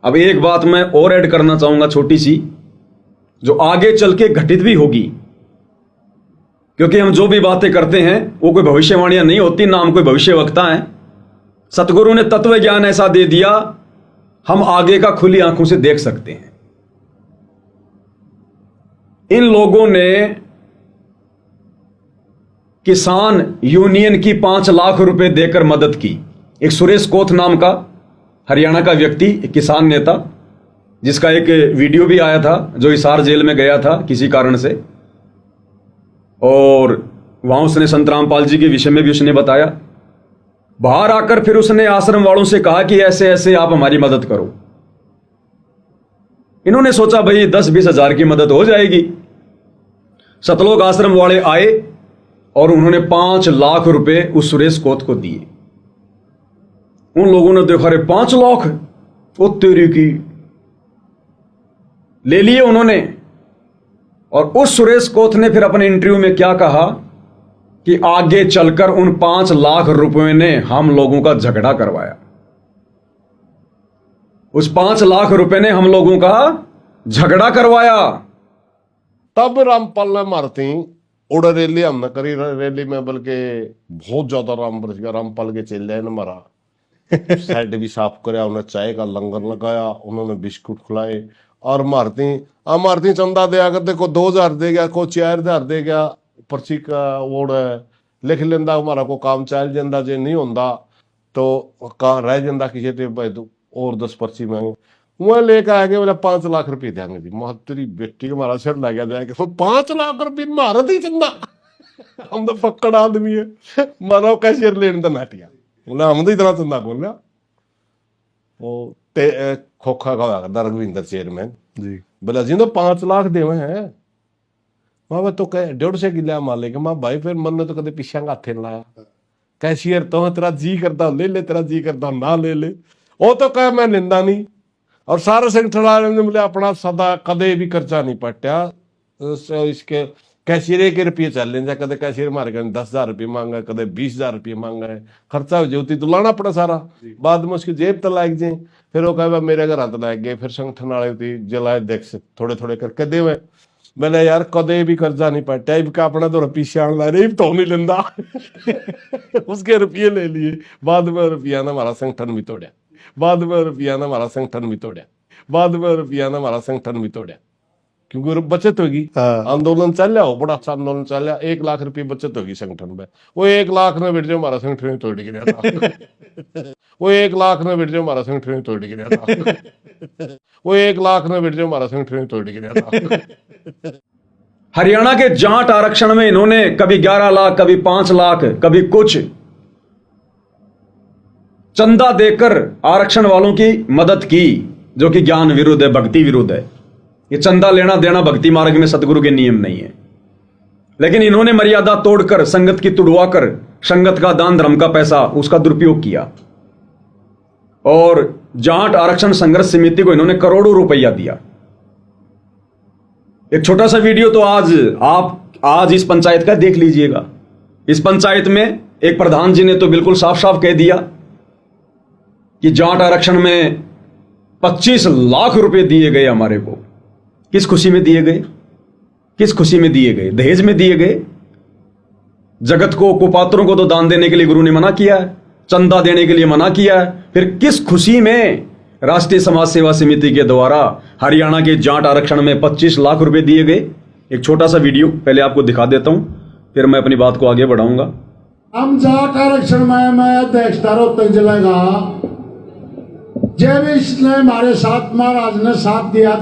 अब एक बात मैं और ऐड करना चाहूंगा छोटी सी, जो आगे चल के घटित भी होगी, क्योंकि हम जो भी बातें करते हैं वो कोई भविष्यवाणियां नहीं होती, ना हम कोई भविष्यवक्ता हैं। सतगुरु ने तत्व ज्ञान ऐसा दे दिया, हम आगे का खुली आंखों से देख सकते हैं। इन लोगों ने किसान यूनियन की 5 लाख रुपए देकर मदद की। एक सुरेश कोथ नाम का हरियाणा का व्यक्ति, एक किसान नेता, जिसका एक वीडियो भी आया था, जो हिसार जेल में गया था किसी कारण से, और वहां उसने संत रामपाल जी के विषय में भी उसने बताया। बाहर आकर फिर उसने आश्रम वालों से कहा कि ऐसे ऐसे आप हमारी मदद करो। इन्होंने सोचा भाई 10-20 हजार की मदद हो जाएगी। सतलोक आश्रम वाले आए और उन्होंने 5 लाख रुपए उस सुरेश कोथ को दिए। उन लोगों ने देखा, रे 5 लाख, वो तेरी की, ले लिए उन्होंने। और उस सुरेश कोथ ने फिर अपने इंटरव्यू में क्या कहा कि आगे चलकर उन 5 लाख रुपए ने हम लोगों का झगड़ा करवाया। उस 5 लाख रुपए ने हम लोगों का झगड़ा करवाया। तब रामपाल ने मारती उड़ रैली हमने करी, रैली में बल्कि बहुत ज्यादा रामपाल के चेले ने मारा। साइड भी साफ कराया, उन्हें चाय का लंगर लगाया, उन्होंने बिस्कुट खिलाए। और मारती चंदा दिया कर, देखो 2000 दे गया, को 4000 दे गया, पर्ची का वोड लिख लेंदा, हमारा को काम चल जाता, जे नहीं होंदा तो कहाँ रह जाता किसी टे भाई तो और 10 पर्ची मांगे। वह लेकर आगे बोला 5 लाख रुपये देंगे जी। तेरी बेटी को हमारा सिर लग गया, तो 5 लाख रुपये मारा थी चंदा। हम तो पक्कड़ आदमी है, मारा कैशियर लेने तो नाटिया बोला, हम तो इतना चंदा बोल वो खोखा का रघविंदर चेयरमैन जी बोला जी तो 5 लाख देवे हैं। मैं तो कह 150 किला मालिक। मैं भाई फिर मन ने तो कदे पीछे हाथे लाया। कैशियर तो तेरा जी करता ले ले, तेरा जी करता ना ले ले। वो तो कह मैं निंदा नहीं। और सारे संगठन वाले ने बोले अपना सदा कदे भी खर्चा नहीं पट्या, इसके कैशियर के रुपये चल लेंगे। कदे कैशियर मारे 10,000 रुपये मांगा, कदे 20,000 रुपये मांगा है, खर्चा हो जाती तो लाना पड़ा सारा। बाद में उसकी जेब तो लाग जाए। फिर वो कहे मेरे घर हाथ लग गए। फिर संगठन वाले जलाए देख से थोड़े थोड़े करके दे। मैंने यार कदे भी कर्जा नहीं पट्या, इनका अपना तो पीछे आने लगा, तो नहीं लेंदा। उसके रुपये ले लिए। बाद में रुपया ने हमारा संगठन भी तोड़ा, बाद में रुपया ने हमारा संगठन भी तोड़ा, बाद में रुपया ने हमारा संगठन भी तोड़ा, क्योंकि बचत होगी। आंदोलन चल रहा हो, बड़ा अच्छा आंदोलन चल रहा, 1 लाख रुपये बचत होगी संगठन में। वो 1 लाख ने बैठ जाओ हमारा संगठन तोड़ गिरा था। वो 1 लाख ने बैठ जाओ हमारा संगठन तोड़ गिरा था। वो 1 लाख ने बैठ जाओ हमारा संगठन तोड़ गिरा था। हरियाणा के जाट आरक्षण में इन्होंने कभी 11 लाख, कभी 5 लाख, कभी कुछ चंदा देकर आरक्षण वालों की मदद की, जो कि ज्ञान विरुद्ध है, भक्ति विरुद्ध है। ये चंदा लेना देना भक्ति मार्ग में सतगुरु के नियम नहीं है। लेकिन इन्होंने मर्यादा तोड़कर, संगत की तुड़वाकर, संगत का दान धर्म का पैसा उसका दुरुपयोग किया। और जाट आरक्षण संघर्ष समिति को इन्होंने करोड़ों रुपया दिया। एक छोटा सा वीडियो तो आज इस पंचायत का देख लीजिएगा। इस पंचायत में एक प्रधान जी ने तो बिल्कुल साफ साफ कह दिया कि जाट आरक्षण में 25 लाख रुपए दिए गए हमारे को। किस खुशी में दिए गए? किस खुशी में दिए गए? दहेज में दिए गए? जगत को, कुपात्रों को तो दान देने के लिए गुरु ने मना किया है, चंदा देने के लिए मना किया है। फिर किस खुशी में राष्ट्रीय समाज सेवा समिति के द्वारा हरियाणा के जाट आरक्षण में 25 लाख रुपए दिए गए? एक छोटा सा वीडियो पहले आपको दिखा देता हूं, फिर मैं अपनी बात को आगे बढ़ाऊंगा। हम जाट आरक्षण में मैं अध्यक्षता रोहतक जिले का, जब इसने हमारे साथ महाराज ने साथ दिया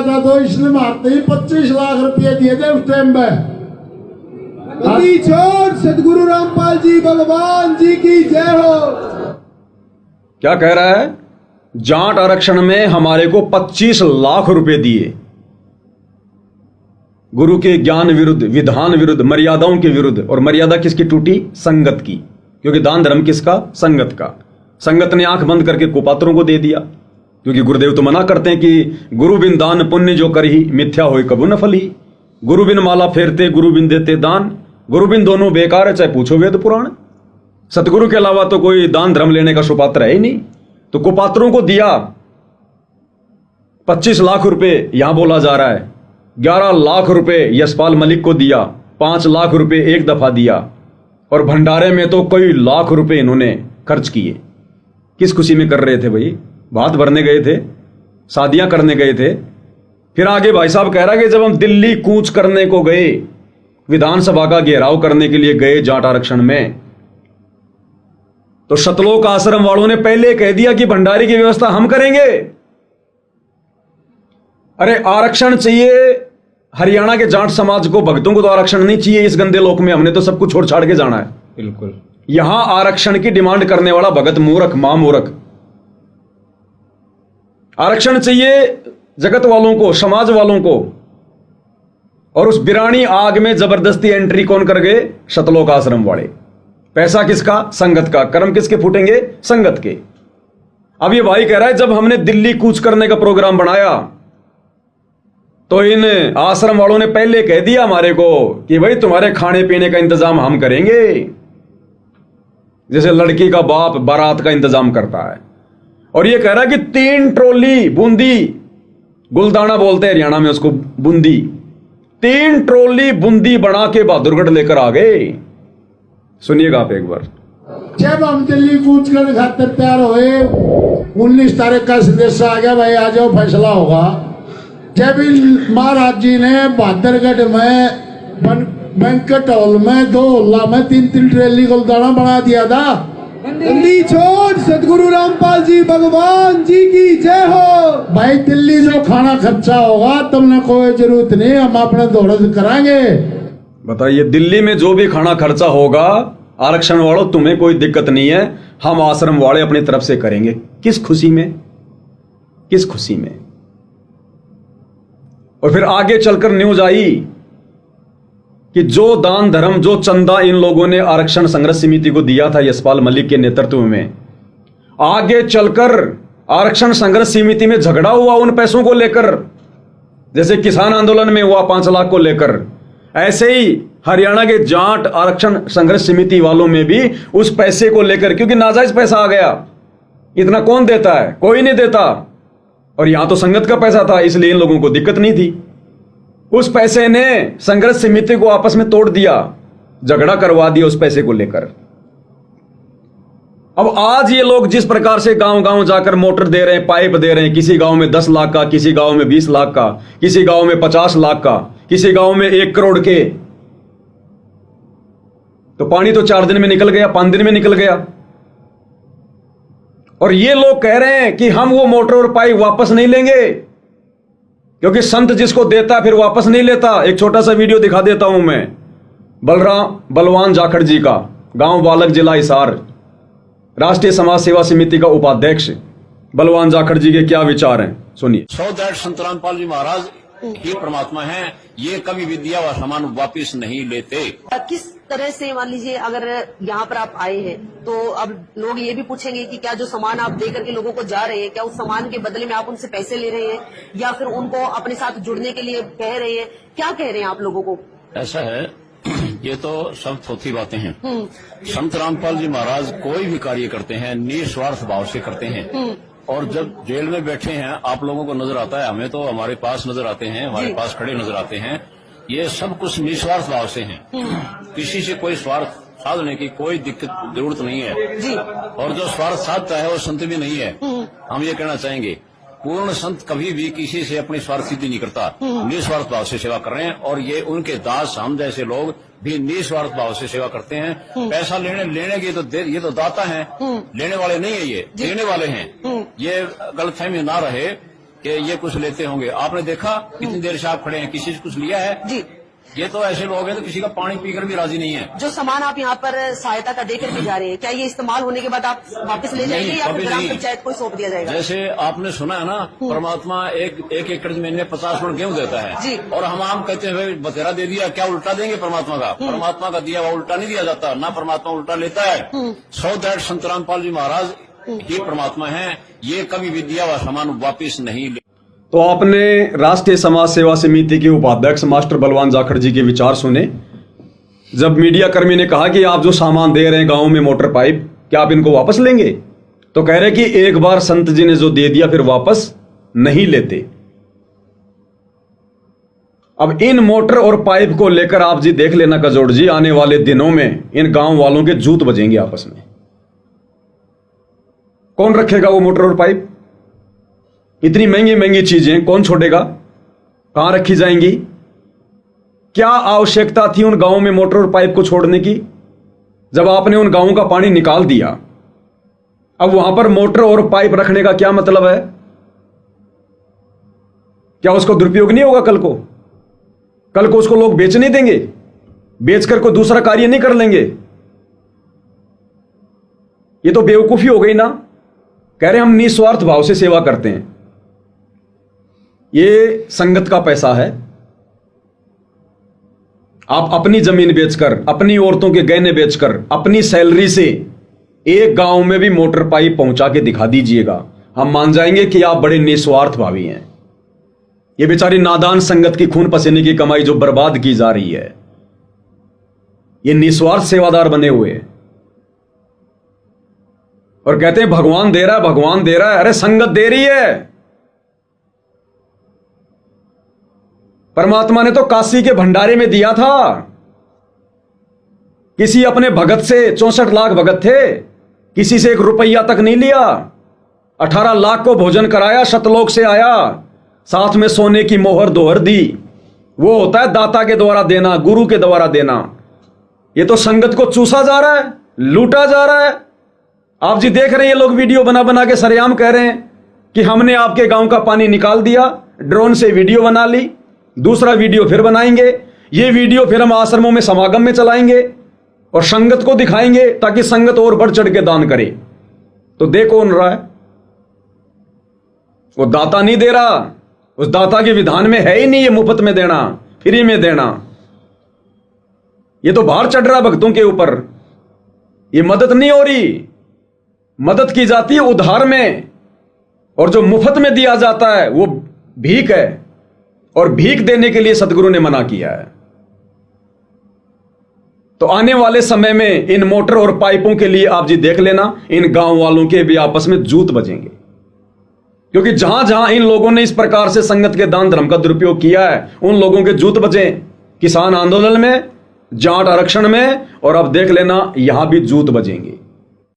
था तो इसने मारते ही 25 लाख रुपए दिए थे उस टाइम में। सदगुरु रामपाल जी भगवान जी की जय हो। क्या कह रहा है? जाट आरक्षण में हमारे को 25 लाख रुपए दिए। गुरु के ज्ञान विरुद्ध, विधान विरुद्ध, मर्यादाओं के विरुद्ध। और मर्यादा किसकी टूटी? संगत की। क्योंकि दान धर्म किसका? संगत का। संगत ने आंख बंद करके कुपात्रों को दे दिया। क्योंकि गुरुदेव तो मना करते हैं कि गुरु बिन दान पुण्य जो करही, मिथ्या होय कबू न फली। गुरु बिन माला फेरते, गुरु बिन देते दान, गुरु बिन दोनों बेकार है, चाहे पूछो वेद पुराण। सतगुरु के अलावा तो कोई दान धर्म लेने का सुपात्र है ही नहीं। तो कुपात्रों को दिया 25 लाख रुपए, यहां बोला जा रहा है 11 लाख रुपए यशपाल मलिक को दिया, 5 लाख रुपए एक दफा दिया, और भंडारे में तो कई लाख रुपए इन्होंने खर्च किए। किस खुशी में कर रहे थे भाई? भात भरने गए थे, शादियां करने गए थे। फिर आगे भाई साहब कह रहा कि जब हम दिल्ली कूच करने को गए, विधानसभा का घेराव करने के लिए गए जाट आरक्षण में, तो सतलोक आश्रम वालों ने पहले कह दिया कि भंडारे की व्यवस्था हम करेंगे। अरे आरक्षण चाहिए हरियाणा के जाट समाज को, भक्तों को तो आरक्षण नहीं चाहिए इस गंदे लोक में। हमने तो सब कुछ छोड़ छाड़ के जाना है। बिल्कुल। यहां आरक्षण की डिमांड करने वाला भगत मूर्ख, मां मूर्ख। आरक्षण चाहिए जगत वालों को, समाज वालों को। और उस बिरानी आग में जबरदस्ती एंट्री कौन कर गए? सतलोक आश्रम वाले। पैसा किसका? संगत का। कर्म किसके फूटेंगे? संगत के। अब ये भाई कह रहा है जब हमने दिल्ली कूच करने का प्रोग्राम बनाया तो इन आश्रम वालों ने पहले कह दिया हमारे को कि भाई तुम्हारे खाने पीने का इंतजाम हम करेंगे, जैसे लड़की का बाप बारात का इंतजाम करता है। और ये कह रहा है कि 3 ट्रॉली बूंदी, गुलदाना बोलते हैं हरियाणा में उसको, बूंदी, 3 ट्रॉली बूंदी बना के बहादुरगढ़ लेकर आ गए। सुनिएगा आप एक बार। जब हम दिल्ली कूच करने खातिर तैयार हुए, 19 तारीख का संदेश आ गया, भाई आ जाओ फैसला होगा। जब महाराज जी ने बहादुरगढ़ में बैंकेट हॉल में 2 हॉल में 3-3 ट्रेली गुलदाना बना दिया था। दिल्ली छोड़ सतगुरु रामपाल जी भगवान जी की जय हो। भाई दिल्ली जो खाना खर्चा होगा तुमने कोई जरूरत नहीं, हम अपने दौड़ कराएंगे। बताइए, दिल्ली में जो भी खाना खर्चा होगा आरक्षण वालों तुम्हें कोई दिक्कत नहीं है, हम आश्रम वाले अपनी तरफ से करेंगे। किस खुशी में? किस खुशी में? और फिर आगे चलकर न्यूज आई कि जो दान धर्म, जो चंदा इन लोगों ने आरक्षण संघर्ष समिति को दिया था यशपाल मलिक के नेतृत्व में, आगे चलकर आरक्षण संघर्ष समिति में झगड़ा हुआ उन पैसों को लेकर, जैसे किसान आंदोलन में हुआ 5 लाख को लेकर। ऐसे ही हरियाणा के जाट आरक्षण संघर्ष समिति वालों में भी उस पैसे को लेकर, क्योंकि नाजायज पैसा आ गया, इतना कौन देता है? कोई नहीं देता। और यहां तो संगत का पैसा था, इसलिए इन लोगों को दिक्कत नहीं थी। उस पैसे ने संघर्ष समिति को आपस में तोड़ दिया, झगड़ा करवा दिया उस पैसे को लेकर। अब आज ये लोग जिस प्रकार से गांव गांव जाकर मोटर दे रहे हैं, पाइप दे रहे हैं, किसी गांव में 10 लाख का, किसी गांव में 20 लाख का, किसी गांव में 50 लाख का, किसी गांव में 1 करोड़ के, तो पानी तो 4 दिन में निकल गया, 5 दिन में निकल गया। और ये लोग कह रहे हैं कि हम वो मोटर और पाइप वापस नहीं लेंगे, क्योंकि संत जिसको देता फिर वापस नहीं लेता। एक छोटा सा वीडियो दिखा देता हूं मैं, बलवान जाखड़ जी का, गांव बालक, जिला हिसार, राष्ट्रीय समाज सेवा समिति का उपाध्यक्ष बलवान जाखड़ जी के क्या विचार हैं, सुनिए। सो दैट संत रामपाल जी महाराज ही परमात्मा हैं, ये कभी विद्या व सामान वापिस नहीं लेते। किस तरह से मान लीजिए अगर यहाँ पर आप आए हैं तो अब लोग ये भी पूछेंगे कि क्या जो सामान आप दे करके लोगों को जा रहे हैं, क्या उस सामान के बदले में आप उनसे पैसे ले रहे हैं या फिर उनको अपने साथ जुड़ने के लिए कह रहे हैं? क्या कह रहे हैं आप लोगों को? ऐसा है, ये तो सब थोथी बातें हैं। संत रामपाल जी महाराज कोई भी कार्य करते हैं निस्वार्थ भाव से करते हैं। और जब जेल में बैठे हैं आप लोगों को नजर आता है, हमें तो हमारे पास नजर आते हैं, हमारे पास खड़े नजर आते हैं, ये सब कुछ निस्वार्थ भाव से हैं। किसी से कोई स्वार्थ साधने की कोई दिक्कत जरूरत नहीं है। और जो स्वार्थ साधता है वो संत भी नहीं है। हम ये कहना चाहेंगे, पूर्ण संत कभी भी किसी से अपनी स्वार्थ सिद्धि नहीं करता, निस्वार्थ भाव से सेवा कर रहे हैं। और ये उनके दास, हम जैसे लोग भी निस्वार्थ भाव से सेवा करते हैं। पैसा लेने की तो ये तो दाता हैं, लेने वाले नहीं है, ये देने वाले हैं। ये गलतफहमी ना रहे कि ये कुछ लेते होंगे। आपने देखा कितनी देर से आप खड़े हैं, किसी से कुछ लिया है? जी, ये तो ऐसे लोग हैं तो किसी का पानी पीकर भी राजी नहीं है। जो सामान आप यहाँ पर सहायता का देकर के जा रहे हैं, क्या ये इस्तेमाल होने के बाद आप वापस ले जाएंगे या फिर ग्राम पंचायत को सौंप दिया जाएगा? जैसे आपने सुना है ना, परमात्मा एक एकड़ जमीन में 50 मन गेहूं देता है जी। और हम आम कहते हैं बतेरा दे दिया, क्या उल्टा देंगे परमात्मा का? परमात्मा का दिया हुआ उल्टा नहीं दिया जाता, ना परमात्मा उल्टा लेता है। सो दैट संत रामपाल जी महाराज ही परमात्मा है, ये कभी विद्या व सामान वापिस नहीं ले। तो आपने राष्ट्रीय समाज सेवा समिति के उपाध्यक्ष मास्टर बलवान जाखड़ जी के विचार सुने। जब मीडिया कर्मी ने कहा कि आप जो सामान दे रहे हैं गांव में मोटर पाइप, क्या आप इनको वापस लेंगे? तो कह रहे कि एक बार संत जी ने जो दे दिया फिर वापस नहीं लेते। अब इन मोटर और पाइप को लेकर आप जी देख लेना कजोड़ जी, आने वाले दिनों में इन गांव वालों के जूत बजेंगे आपस में। कौन रखेगा वो मोटर और पाइप? इतनी महंगी महंगी चीजें कौन छोड़ेगा? कहां रखी जाएंगी? क्या आवश्यकता थी उन गांवों में मोटर और पाइप को छोड़ने की, जब आपने उन गांवों का पानी निकाल दिया? अब वहां पर मोटर और पाइप रखने का क्या मतलब है? क्या उसको दुरुपयोग नहीं होगा कल को? कल को उसको लोग बेच नहीं देंगे? बेचकर कोई दूसरा कार्य नहीं कर लेंगे? ये तो बेवकूफी हो गई ना। कह रहे हम निस्वार्थ भाव से सेवा करते हैं। ये संगत का पैसा है। आप अपनी जमीन बेचकर, अपनी औरतों के गहने बेचकर, अपनी सैलरी से एक गांव में भी मोटर पाइप पहुंचा के दिखा दीजिएगा, हम मान जाएंगे कि आप बड़े निस्वार्थ भावी हैं। ये बेचारी नादान संगत की खून पसीने की कमाई जो बर्बाद की जा रही है, ये निस्वार्थ सेवादार बने हुए हैं और कहते हैं भगवान दे रहा है, भगवान दे रहा है। अरे संगत दे रही है। परमात्मा ने तो काशी के भंडारे में दिया था। किसी अपने भगत से, 64 लाख भगत थे, किसी से 1 रुपया तक नहीं लिया। 18 लाख को भोजन कराया, शतलोक से आया, साथ में सोने की मोहर दोहर दी। वो होता है दाता के द्वारा देना, गुरु के द्वारा देना। ये तो संगत को चूसा जा रहा है, लूटा जा रहा है। आप जी देख रहे हैं, ये लोग वीडियो बना बना के सरेआम कह रहे हैं कि हमने आपके गांव का पानी निकाल दिया, ड्रोन से वीडियो बना ली, दूसरा वीडियो फिर बनाएंगे, ये वीडियो फिर हम आश्रमों में समागम में चलाएंगे और संगत को दिखाएंगे ताकि संगत और बढ़ चढ़ के दान करे। तो दे कौन रहा है? वो दाता नहीं दे रहा। उस दाता के विधान में है ही नहीं ये मुफ्त में देना, फ्री में देना। ये तो भार चढ़ रहा भक्तों के ऊपर। ये मदद नहीं हो रही। मदद की जाती है उधार में, और जो मुफ्त में दिया जाता है वो भीख है, और भीख देने के लिए सदगुरु ने मना किया है। तो आने वाले समय में इन मोटर और पाइपों के लिए आप जी देख लेना, इन गांव वालों के भी आपस में जूत बजेंगे। क्योंकि जहां जहां इन लोगों ने इस प्रकार से संगत के दान धर्म का दुरुपयोग किया है, उन लोगों के जूत बजे। किसान आंदोलन में, जाट आरक्षण में, और अब देख लेना यहां भी जूत बजेंगे।